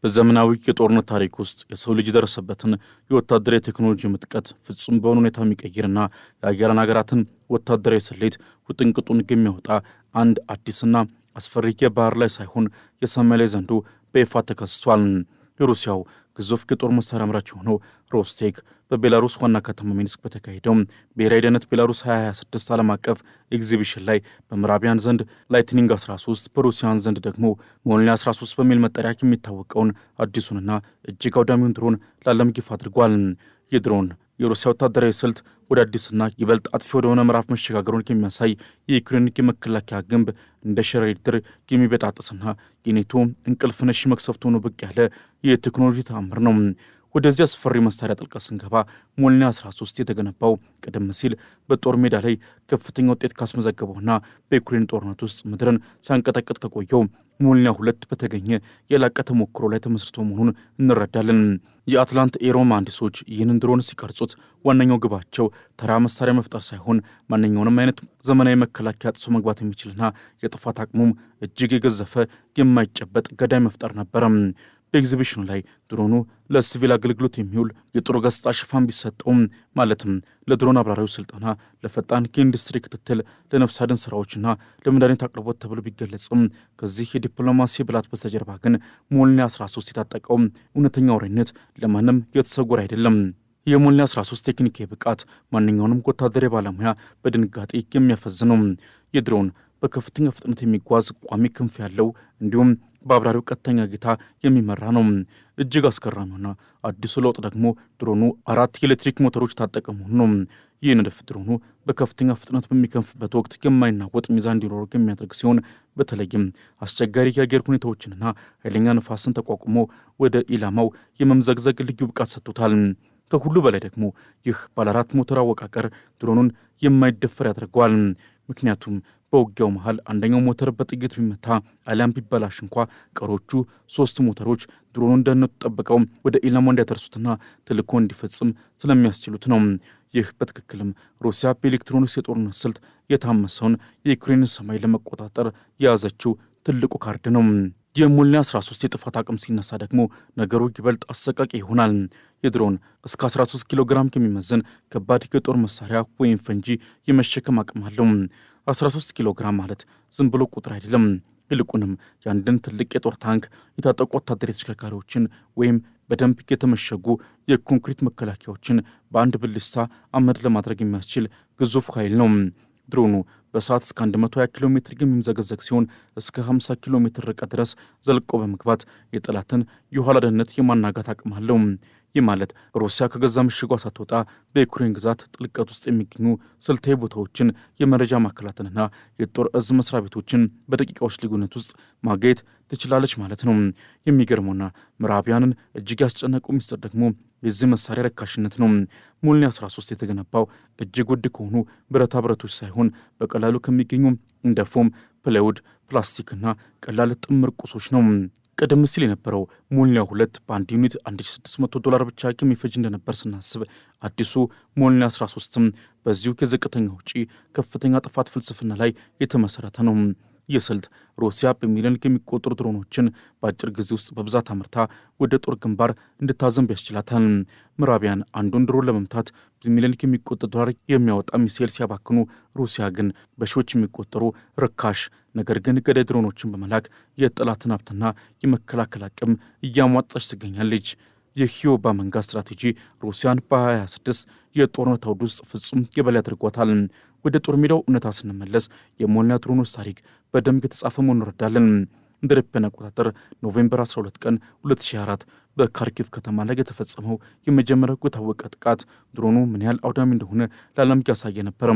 በዘመናዊ የጦርነት ታሪክ ውስጥ የሰው ልጅ የደረሰበትን የወታደራዊ ቴክኖሎጂ ምጥቀት ፍጹም በሆነ ሁኔታ የሚቀይርና የአያሌን ሀገራትን ወታደራዊ ስሌት ውጥንቅጡን የሚያወጣ አንድ አዲስና አስፈሪ የባህር ላይ ሳይሆን የሰማይ ላይ ዘንዶ በይፋ ተከስቷል። የሩሲያው ግዙፍ የጦር መሳሪያ አምራች የሆነው ሮስቴክ በቤላሩስ ዋና ከተማ ሚንስክ በተካሄደው ብሔራዊ ደህንነት ቤላሩስ 2026 ዓለም አቀፍ ኤግዚቢሽን ላይ በምዕራቢያን ዘንድ ላይትኒንግ 13 በሩሲያን ዘንድ ደግሞ ሞልኒ 13 በሚል መጠሪያ የሚታወቀውን አዲሱንና እጅግ አውዳሚውን ድሮን ለዓለም ይፋ አድርጓል። ይህ ድሮን የሩሲያ ወታደራዊ ስልት ወደ አዲስና ይበልጥ አጥፊ ወደሆነ ምዕራፍ መሸጋገሩን የሚያሳይ የዩክሬን የመከላከያ ግንብ እንደ ሸረሪት ድር የሚበጣጥስና የኔቶ እንቅልፍ ነሽ መቅሰፍት ሆኖ ብቅ ያለ የቴክኖሎጂ ተአምር ነው። ወደዚህ አስፈሪ መሳሪያ ጥልቀት ስንገባ ሞልኒ 13 የተገነባው ቀደም ሲል በጦር ሜዳ ላይ ከፍተኛ ውጤት ካስመዘገበውና በዩክሬን ጦርነት ውስጥ ምድርን ሲያንቀጠቅጥ ከቆየው ሞልኒ 2 በተገኘ የላቀ ተሞክሮ ላይ ተመስርቶ መሆኑን እንረዳለን። የአትላንት ኤሮ መሐንዲሶች ይህንን ድሮን ሲቀርጹት ዋነኛው ግባቸው ተራ መሳሪያ መፍጠር ሳይሆን ማንኛውንም አይነት ዘመናዊ መከላከያ ጥሶ መግባት የሚችልና የጥፋት አቅሙም እጅግ የገዘፈ የማይጨበጥ ገዳይ መፍጠር ነበረ። በኤግዚቢሽኑ ላይ ድሮኑ ለሲቪል አገልግሎት የሚውል የጥሩ ገጽታ ሽፋን ቢሰጠውም ማለትም ለድሮን አብራሪዎች ስልጠና፣ ለፈጣን የኢንዱስትሪ ክትትል፣ ለነፍስ አድን ስራዎችና ለመድኃኒት አቅርቦት ተብሎ ቢገለጽም ከዚህ የዲፕሎማሲ ብላት በስተጀርባ ግን ሞልኒ 13 የታጠቀው እውነተኛ ወሬነት ለማንም የተሰወረ አይደለም። የሞልኒ 13 ቴክኒካዊ ብቃት ማንኛውንም ወታደራዊ ባለሙያ በድንጋጤ የሚያፈዝ ነው። የድሮን በከፍተኛ ፍጥነት የሚጓዝ ቋሚ ክንፍ ያለው እንዲሁም በአብራሪው ቀጥተኛ ጌታ የሚመራ ነው። እጅግ አስገራሚውና አዲሱ ለውጥ ደግሞ ድሮኑ 4 የኤሌክትሪክ ሞተሮች ታጠቀ መሆኑ ነው። ይህ ንድፍ ድሮኑ በከፍተኛ ፍጥነት በሚከንፍበት ወቅት የማይናወጥ ሚዛን እንዲኖረው የሚያደርግ ሲሆን በተለይም አስቸጋሪ የአየር ሁኔታዎችንና ኃይለኛ ነፋስን ተቋቁሞ ወደ ኢላማው የመምዘግዘግ ልዩ ብቃት ሰጥቶታል። ከሁሉ በላይ ደግሞ ይህ ባለ4 ሞተር አወቃቀር ድሮኑን የማይደፈር ያደርገዋል። ምክንያቱም በውጊያው መሃል አንደኛው ሞተር በጥይት ቢመታ አሊያም ቢበላሽ እንኳ ቀሮቹ 3 ሞተሮች ድሮኑን ደህንነቱ ጠብቀው ወደ ኢላማው እንዲያደርሱትና ተልዕኮ እንዲፈጽም ስለሚያስችሉት ነው። ይህ በትክክልም ሩሲያ በኤሌክትሮኒክስ የጦርነት ስልት የታመሰውን የዩክሬን ሰማይ ለመቆጣጠር የያዘችው ትልቁ ካርድ ነው። የሞልኒ 13 የጥፋት አቅም ሲነሳ ደግሞ ነገሩ ይበልጥ አሰቃቂ ይሆናል። የድሮን እስከ 13 ኪሎ ግራም የሚመዝን ከባድ የጦር መሳሪያ ወይም ፈንጂ የመሸከም አቅም አለው። 13 ኪሎ ግራም ማለት ዝም ብሎ ቁጥር አይደለም። ይልቁንም የአንድን ትልቅ የጦር ታንክ የታጠቁ ወታደራዊ ተሽከርካሪዎችን ወይም በደንብ የተመሸጉ የኮንክሪት መከላከያዎችን በአንድ ብልሳ አመድ ለማድረግ የሚያስችል ግዙፍ ኃይል ነው። ድሮኑ በሰዓት እስከ 120 ኪሎ ሜትር የሚምዘገዘግ ሲሆን እስከ 50 ኪሎ ሜትር ርቀት ድረስ ዘልቆ በመግባት የጠላትን የኋላ ደህንነት የማናጋት አቅም አለው። ይህ ማለት ሩሲያ ከገዛ ምሽጓ ሳትወጣ በዩክሬን ግዛት ጥልቀት ውስጥ የሚገኙ ስልታዊ ቦታዎችን፣ የመረጃ ማዕከላትንና የጦር እዝ መስሪያ ቤቶችን በደቂቃዎች ልዩነት ውስጥ ማጋየት ትችላለች ማለት ነው። የሚገርመውና ምዕራቢያንን እጅግ ያስጨነቁ ሚስጥር ደግሞ የዚህ መሳሪያ ረካሽነት ነው። ሞልኒ 13 የተገነባው እጅግ ውድ ከሆኑ ብረታ ብረቶች ሳይሆን በቀላሉ ከሚገኙ እንደ ፎም፣ ፕላይውድ፣ ፕላስቲክና ቀላል ጥምር ቁሶች ነው። ቀደም ሲል የነበረው ሞልኒ 2 በአንድ ዩኒት $1600 ብቻ የሚፈጅ እንደነበር ስናስብ አዲሱ ሞልኒ 13ም በዚሁ የዝቅተኛ ውጪ ከፍተኛ ጥፋት ፍልስፍና ላይ የተመሰረተ ነው። ይህ ስልት ሩሲያ በሚሊዮን የሚቆጠሩ ድሮኖችን በአጭር ጊዜ ውስጥ በብዛት አምርታ ወደ ጦር ግንባር እንድታዘንብ ያስችላታል። ምዕራቢያን አንዱን ድሮን ለመምታት በሚሊዮን የሚቆጠር ዶላር የሚያወጣ ሚሳኤል ሲያባክኑ፣ ሩሲያ ግን በሺዎች የሚቆጠሩ ርካሽ ነገር ግን ገዳይ ድሮኖችን በመላክ የጠላትን ሀብትና የመከላከል አቅም እያሟጠች ትገኛለች። ይህ የወባ መንጋ ስትራቴጂ ሩሲያን በ2026 የጦርነት አውድ ውስጥ ፍጹም የበላይ አድርጓታል። ወደ ጦር ሜዳው እውነታ ስንመለስ የሞልኒ ድሮኖች ታሪክ በደንብ የተጻፈ መሆኑን እንረዳለን። እንደ አውሮፓውያን አቆጣጠር ኖቬምበር 12 ቀን 2004 በካርኪቭ ከተማ ላይ የተፈጸመው የመጀመሪያው የታወቀ ጥቃት ድሮኑ ምን ያህል አውዳሚ እንደሆነ ለዓለም ያሳየ ነበር።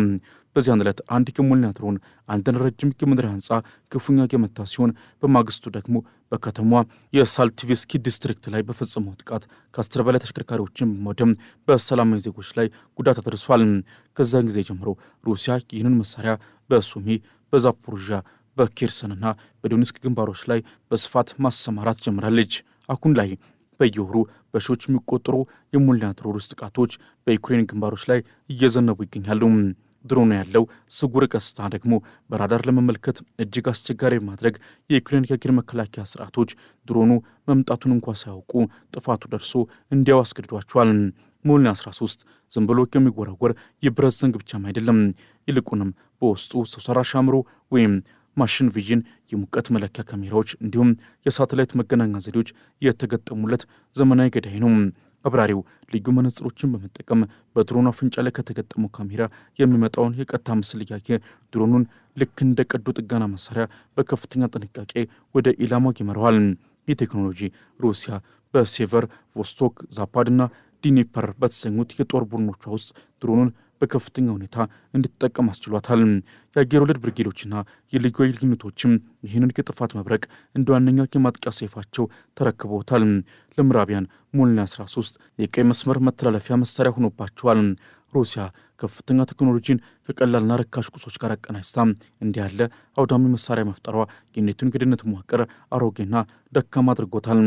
በዚያን ዕለት አንድ የሞልኒ ድሮን አንድን ረጅም የምድር ህንፃ ክፉኛ የመታ ሲሆን በማግስቱ ደግሞ በከተማዋ የሳልቲቪስኪ ዲስትሪክት ላይ በፈጸመው ጥቃት ከ10 በላይ ተሽከርካሪዎችን በማውደም በሰላማዊ ዜጎች ላይ ጉዳት አድርሷል። ከዛን ጊዜ ጀምሮ ሩሲያ ይህንን መሳሪያ በሱሚ፣ በዛፖሮዣ፣ በኬርሰንና በዶኔትስክ ግንባሮች ላይ በስፋት ማሰማራት ጀምራለች። አሁን ላይ በየወሩ በሺዎች የሚቆጠሩ የሞልኒ ድሮኖች ጥቃቶች በዩክሬን ግንባሮች ላይ እየዘነቡ ይገኛሉ። ድሮኑ ያለው ስጉር ቀስታ ደግሞ በራዳር ለመመልከት እጅግ አስቸጋሪ ማድረግ የዩክሬን የአየር መከላከያ ስርዓቶች ድሮኑ መምጣቱን እንኳ ሳያውቁ ጥፋቱ ደርሶ እንዲያው አስገድዷቸዋል። ሞልኒ 13 ዝም ብሎ የሚወረወር የብረት ዘንግ ብቻም አይደለም። ይልቁንም በውስጡ ሰው ሰራሽ አእምሮ ወይም ማሽን ቪዥን፣ የሙቀት መለኪያ ካሜራዎች እንዲሁም የሳተላይት መገናኛ ዘዴዎች የተገጠሙለት ዘመናዊ ገዳይ ነው። አብራሪው ልዩ መነጽሮችን በመጠቀም በድሮኑ አፍንጫ ላይ ከተገጠመው ካሜራ የሚመጣውን የቀጥታ ምስል እያየ ድሮኑን ልክ እንደ ቀዶ ጥገና መሳሪያ በከፍተኛ ጥንቃቄ ወደ ኢላማው ይመራዋል። ይህ ቴክኖሎጂ ሩሲያ በሴቨር ቮስቶክ፣ ዛፓድ እና ዲኒፐር በተሰኙት የጦር ቡድኖቿ ውስጥ ድሮኑን በከፍተኛ ሁኔታ እንድትጠቀም አስችሏታል። የአየር ወለድ ብርጌዶችና የልዩ ኃይል ዩኒቶችም ይህንን የጥፋት መብረቅ እንደ ዋነኛ የማጥቂያ ሰይፋቸው ተረክበውታል። ለምዕራቢያን ሞልኒ 13 የቀይ መስመር መተላለፊያ መሳሪያ ሆኖባቸዋል። ሩሲያ ከፍተኛ ቴክኖሎጂን ከቀላልና ረካሽ ቁሶች ጋር አቀናጅታ እንዲህ ያለ አውዳሚ መሳሪያ መፍጠሯ የኔቶን የደህንነት መዋቅር አሮጌና ደካማ አድርጎታል።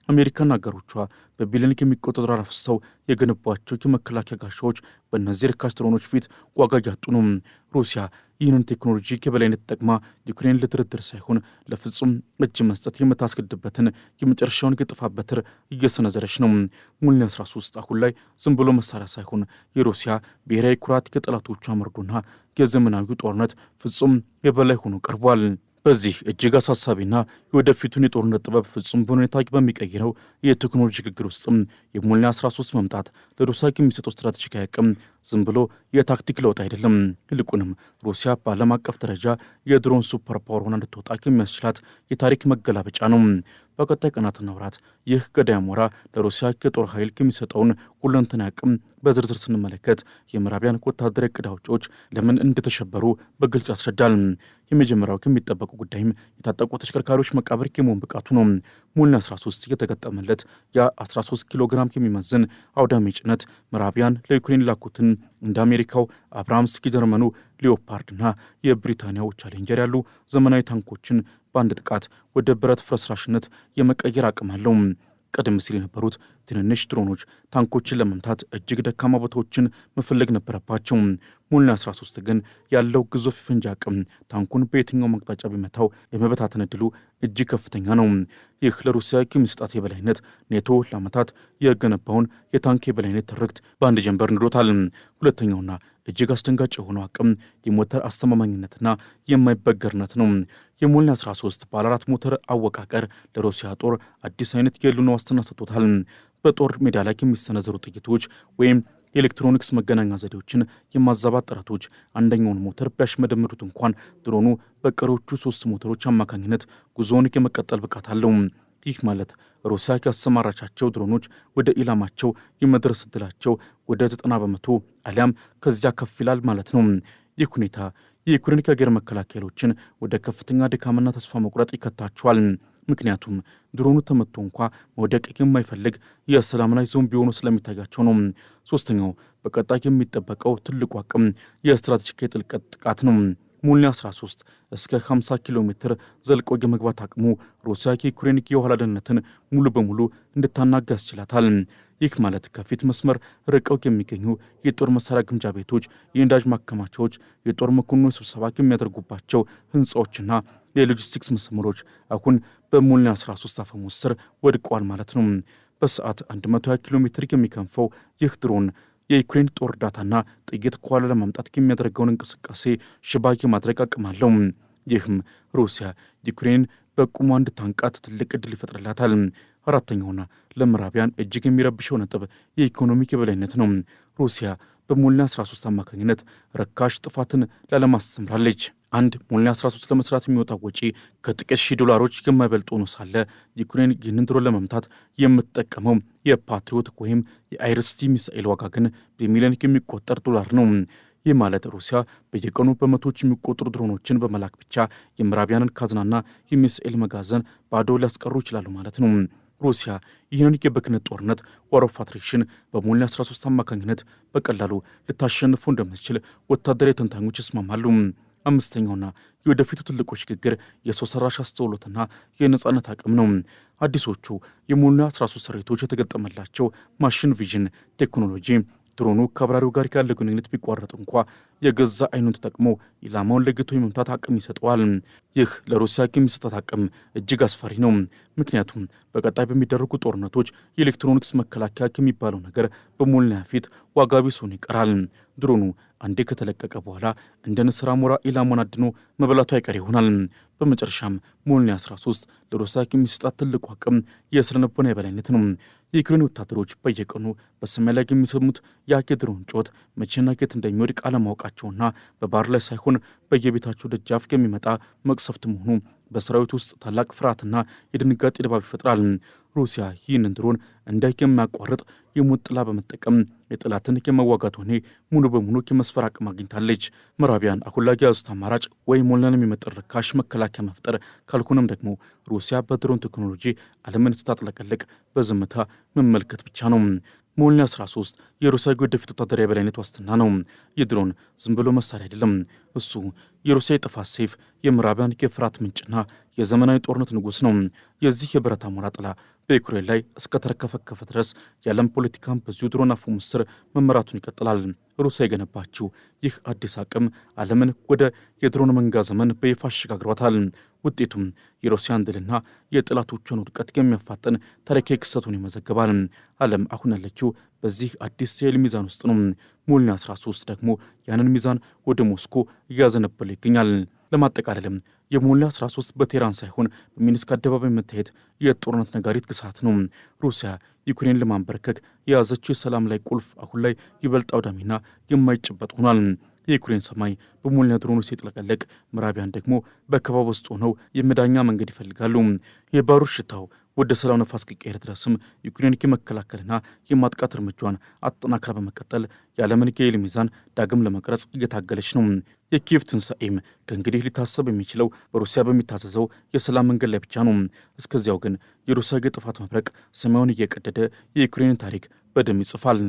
አሜሪካና አጋሮቿ በቢሊዮን የሚቆጠሩ ዶላር አፍስሰው የገነቧቸው የመከላከያ ጋሻዎች በእነዚህ ርካሽ ድሮኖች ፊት ዋጋ እያጡ ነው። ሩሲያ ይህንን ቴክኖሎጂ የበላይነት ተጠቅማ ዩክሬን ለድርድር ሳይሆን ለፍጹም እጅ መስጠት የምታስገድበትን የመጨረሻውን የጥፋት በትር እየሰነዘረች ነው። ሞልኒ 13 አሁን ላይ ዝም ብሎ መሳሪያ ሳይሆን የሩሲያ ብሔራዊ ኩራት፣ የጠላቶቿ መርዶና የዘመናዊው ጦርነት ፍጹም የበላይ ሆኖ ቀርቧል። በዚህ እጅግ አሳሳቢና የወደፊቱን የጦርነት ጥበብ ፍጹም በሁኔታ በሚቀይረው የቴክኖሎጂ ሽግግር ውስጥም የሞልኒ 13 መምጣት ለሩሲያ የሚሰጠው ስትራቴጂካዊ አቅም ዝም ብሎ የታክቲክ ለውጥ አይደለም። ይልቁንም ሩሲያ በዓለም አቀፍ ደረጃ የድሮን ሱፐር ፓወር ሆና እንድትወጣ የሚያስችላት የታሪክ መገላበጫ ነው። በቀጣይ ቀናትና ወራት ይህ ገዳይ አሞራ ለሩሲያ የጦር ኃይል የሚሰጠውን ሁለንተናዊ አቅም በዝርዝር ስንመለከት የምዕራቢያን ወታደራዊ ዕቅድ አውጪዎች ለምን እንደተሸበሩ በግልጽ ያስረዳል። የመጀመሪያው የሚጠበቁ ጉዳይም የታጠቁ ተሽከርካሪዎች መቃብር የመሆን ብቃቱ ነው። ሞልኒ 13 የተገጠመለት የ13 ኪሎ ግራም የሚመዝን አውዳሚ ጭነት ምዕራቢያን ለዩክሬን ላኩትን እንደ አሜሪካው አብራምስ፣ የጀርመኑ ሊዮፓርድና የብሪታንያው ቻሌንጀር ያሉ ዘመናዊ ታንኮችን በአንድ ጥቃት ወደ ብረት ፍርስራሽነት የመቀየር አቅም አለው። ቀደም ሲል የነበሩት ትንንሽ ድሮኖች ታንኮችን ለመምታት እጅግ ደካማ ቦታዎችን መፈለግ ነበረባቸው። ሞልኒ 13 ግን ያለው ግዙፍ ፈንጂ አቅም ታንኩን በየትኛው አቅጣጫ ቢመታው የመበታተን ዕድሉ እጅግ ከፍተኛ ነው። ይህ ለሩሲያ የሚሰጣት የበላይነት ኔቶ ለዓመታት የገነባውን የታንክ የበላይነት ትርክት በአንድ ጀንበር ንዶታል። ሁለተኛውና እጅግ አስደንጋጭ የሆነው አቅም የሞተር አስተማማኝነትና የማይበገርነት ነው። የሞልኒ 13 ባለ 4 ሞተር አወቃቀር ለሩሲያ ጦር አዲስ አይነት የህልውና ዋስትና ሰጥቶታል። በጦር ሜዳ ላይ የሚሰነዘሩ ጥይቶች ወይም የኤሌክትሮኒክስ መገናኛ ዘዴዎችን የማዛባት ጥረቶች አንደኛውን ሞተር ቢያሽመደምዱት እንኳን ድሮኑ በቀሪዎቹ 3 ሞተሮች አማካኝነት ጉዞውን የመቀጠል ብቃት አለው። ይህ ማለት ሩሲያ ያሰማራቻቸው ድሮኖች ወደ ኢላማቸው የመድረስ ዕድላቸው ወደ 90 በመቶ አሊያም ከዚያ ከፍ ይላል ማለት ነው። ይህ ሁኔታ የዩክሬን የአየር መከላከያዎችን ወደ ከፍተኛ ድካምና ተስፋ መቁረጥ ይከታቸዋል። ምክንያቱም ድሮኑ ተመቶ እንኳ መውደቅ የማይፈልግ የሰላም ላይ ዞምቢ ሆኖ ስለሚታያቸው ነው። ሶስተኛው በቀጣይ የሚጠበቀው ትልቁ አቅም የስትራቴጂካዊ ጥልቀት ጥቃት ነው። ሞልኒ 13 እስከ 50 ኪሎ ሜትር ዘልቆ የመግባት አቅሙ ሩሲያ የዩክሬን የኋላ ደህንነትን ሙሉ በሙሉ እንድታናጋ ያስችላታል። ይህ ማለት ከፊት መስመር ርቀው የሚገኙ የጦር መሳሪያ ግምጃ ቤቶች፣ የነዳጅ ማከማቻዎች፣ የጦር መኮንኖች ስብሰባ የሚያደርጉባቸው ህንፃዎችና የሎጂስቲክስ መስመሮች አሁን በሞልኒ 13 አፈሙዝ ስር ወድቀዋል ማለት ነው። በሰዓት 120 ኪሎ ሜትር የሚከንፈው ይህ ድሮን የዩክሬን ጦር እርዳታና ጥይት ከኋላ ለማምጣት የሚያደርገውን እንቅስቃሴ ሽባ የማድረግ አቅም አለው። ይህም ሩሲያ ዩክሬን በቁሟ እንድታንቃት ትልቅ ዕድል ይፈጥርላታል። አራተኛውና ለምዕራቢያን እጅግ የሚረብሸው ነጥብ የኢኮኖሚ የበላይነት ነው። ሩሲያ በሞልኒ 13 አማካኝነት ረካሽ ጥፋትን ላለማስተምራለች። አንድ ሞልኒ 13 ለመስራት የሚወጣው ወጪ ከጥቂት ሺህ ዶላሮች የማይበልጥ ሆኖ ሳለ ዩክሬን ይህንን ድሮን ለመምታት የምትጠቀመው የፓትሪዮት ወይም የአይርስቲ ሚሳኤል ዋጋ ግን በሚሊዮን የሚቆጠር ዶላር ነው። ይህ ማለት ሩሲያ በየቀኑ በመቶዎች የሚቆጠሩ ድሮኖችን በመላክ ብቻ የምዕራቢያንን ካዝናና የሚሳኤል መጋዘን ባዶ ሊያስቀሩ ይችላሉ ማለት ነው። ሩሲያ ይህንን የበክነት ጦርነት ዋር ኦፍ አትሪሽን በሞልኒ 13 አማካኝነት በቀላሉ ልታሸንፉ እንደምትችል ወታደራዊ ተንታኞች ይስማማሉ። አምስተኛውና የወደፊቱ ትልቁ ሽግግር የሰው ሰራሽ አስተውሎትና የነጻነት አቅም ነው። አዲሶቹ የሞልኒ 13 ስሪቶች የተገጠመላቸው ማሽን ቪዥን ቴክኖሎጂ ድሮኑ ከአብራሪው ጋር ያለ ግንኙነት ቢቋረጥ እንኳ የገዛ አይኑን ተጠቅሞ ኢላማውን ለይቶ የመምታት አቅም ይሰጠዋል። ይህ ለሩሲያ የሚሰጣት አቅም እጅግ አስፈሪ ነው። ምክንያቱም በቀጣይ በሚደረጉ ጦርነቶች የኤሌክትሮኒክስ መከላከያ የሚባለው ነገር በሞልኒያ ፊት ዋጋ ቢስ ሆኖ ይቀራል። ድሮኑ አንዴ ከተለቀቀ በኋላ እንደ ንስር አሞራ ኢላማውን አድኖ መበላቱ አይቀር ይሆናል። በመጨረሻም ሞልኒያ 13 ለሩሲያ የሚሰጣት ትልቁ አቅም የስነ ልቦና የበላይነት ነው። የዩክሬን ወታደሮች በየቀኑ በሰማይ ላይ የሚሰሙት የድሮን ጮት መቼና የት እንደሚወድቅ አለማወቃቸውና በባህር ላይ ሳይሆን በየቤታቸው ደጃፍ የሚመጣ መቅሰፍት መሆኑ በሰራዊት ውስጥ ታላቅ ፍርሃትና የድንጋጤ ድባብ ይፈጥራል። ሩሲያ ይህንን ድሮን እንደ የማያቋርጥ የሞት ጥላ በመጠቀም የጠላትን የመዋጋት ሆኔ ሙሉ በሙሉ የመስፈር አቅም አግኝታለች። ምዕራቢያን አሁን ላይ የያዙት አማራጭ ወይ ሞልኒያን የሚመጥን ርካሽ መከላከያ መፍጠር፣ ካልሆነም ደግሞ ሩሲያ በድሮን ቴክኖሎጂ ዓለምን ስታጥለቀለቅ በዝምታ መመልከት ብቻ ነው። ሞልኒያ 13 የሩሲያ ወደፊት ወታደራዊ የበላይነት ዋስትና ነው። ይህ ድሮን ዝም ብሎ መሳሪያ አይደለም። እሱ የሩሲያ የጥፋት ሰይፍ፣ የምዕራቢያን የፍርሃት ምንጭና የዘመናዊ ጦርነት ንጉሥ ነው። የዚህ የብረት አሞራ ጥላ በዩክሬን ላይ እስከተረከፈከፈ ድረስ የዓለም ፖለቲካም በዚሁ ድሮን አፈሙዝ ስር መመራቱን ይቀጥላል። ሩሲያ የገነባችው ይህ አዲስ አቅም ዓለምን ወደ የድሮን መንጋ ዘመን በይፋ አሸጋግሯታል። ውጤቱም የሩሲያን ድልና የጠላቶቿን ውድቀት የሚያፋጥን ታሪካዊ ክስተቱን ይመዘግባል። ዓለም አሁን ያለችው በዚህ አዲስ የኃይል ሚዛን ውስጥ ነው። ሞልኒያ 13 ደግሞ ያንን ሚዛን ወደ ሞስኮ እያዘነበለ ይገኛል። ለማጠቃለልም የሞልኒያ 13 በቴህራን ሳይሆን በሚንስክ አደባባይ መታየት የጦርነት ነጋሪት ግሳት ነው። ሩሲያ ዩክሬን ለማንበርከክ የያዘችው የሰላም ላይ ቁልፍ አሁን ላይ ይበልጥ አውዳሚና የማይጨበጥ ሆኗል። የዩክሬን ሰማይ በሞልኒያ ድሮኖች ሲጥለቀለቅ፣ ምዕራቢያን ደግሞ በከበባ ውስጥ ሆነው የመዳኛ መንገድ ይፈልጋሉ። የባሩድ ሽታው ወደ ሰላም ነፋስ እስኪቀየር ድረስም ዩክሬን የመከላከልና የማጥቃት እርምጃዋን አጠናክራ በመቀጠል የዓለምን የኃይል ሚዛን ዳግም ለመቅረጽ እየታገለች ነው። የኪየቭ ትንሣኤም ከእንግዲህ ሊታሰብ የሚችለው በሩሲያ በሚታዘዘው የሰላም መንገድ ላይ ብቻ ነው። እስከዚያው ግን የሩሲያ የጥፋት መብረቅ ሰማዩን እየቀደደ የዩክሬንን ታሪክ በደም ይጽፋል።